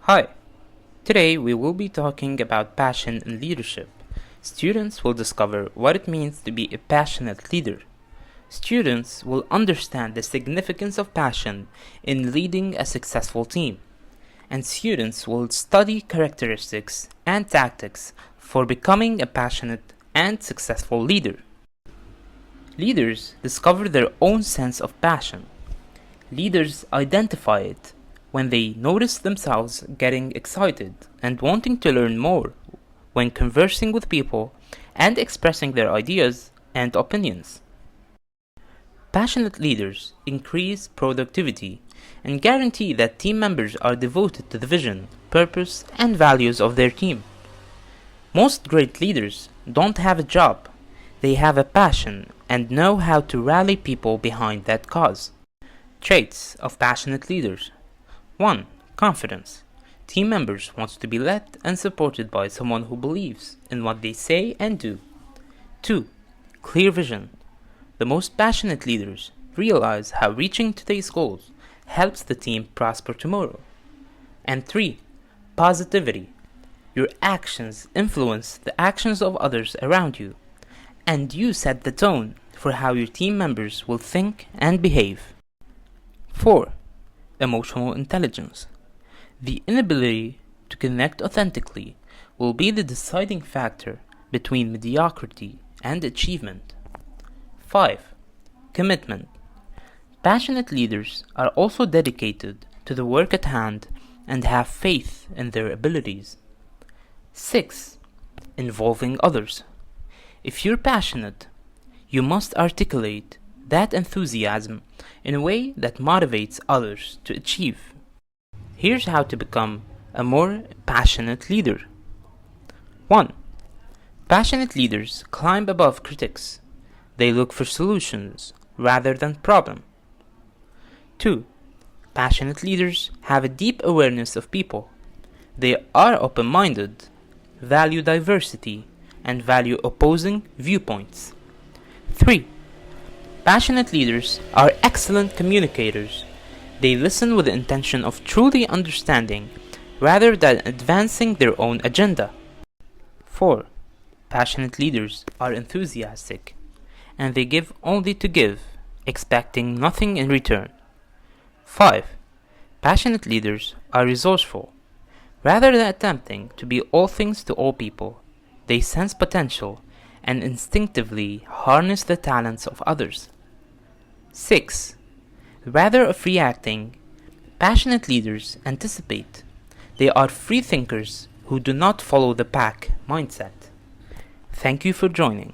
Hi, today we will be talking about passion in leadership. Students will discover what it means to be a passionate leader. Students will understand the significance of passion in leading a successful team. And students will study characteristics and tactics for becoming a passionate and successful leader. Leaders discover their own sense of passion. Leaders identify it when they notice themselves getting excited and wanting to learn more when conversing with people and expressing their ideas and opinions. Passionate leaders increase productivity and guarantee that team members are devoted to the vision, purpose, and values of their team. Most great leaders don't have a job, they have a passion and know how to rally people behind that cause. Traits of passionate leaders. 1. Confidence. Team members want to be led and supported by someone who believes in what they say and do. 2. Clear vision. The most passionate leaders realize how reaching today's goals helps the team prosper tomorrow. And 3. Positivity. Your actions influence the actions of others around you, and you set the tone for how your team members will think and behave. 4. Emotional intelligence. The inability to connect authentically will be the deciding factor between mediocrity and achievement. 5. Commitment. Passionate leaders are also dedicated to the work at hand and have faith in their abilities. 6. Involving others. If you're passionate, you must articulate that enthusiasm in a way that motivates others to achieve. Here's how to become a more passionate leader. 1. Passionate leaders climb above critics. They look for solutions rather than problems. 2. Passionate leaders have a deep awareness of people. They are open-minded, value diversity, and value opposing viewpoints. 3. Passionate leaders are excellent communicators. They listen with the intention of truly understanding rather than advancing their own agenda. 4. Passionate leaders are enthusiastic, and they give only to give, expecting nothing in return. 5. Passionate leaders are resourceful. Rather than attempting to be all things to all people, they sense potential and instinctively harness the talents of others. 6. Rather of reacting, passionate leaders anticipate. They are free thinkers who do not follow the pack mindset. Thank you for joining.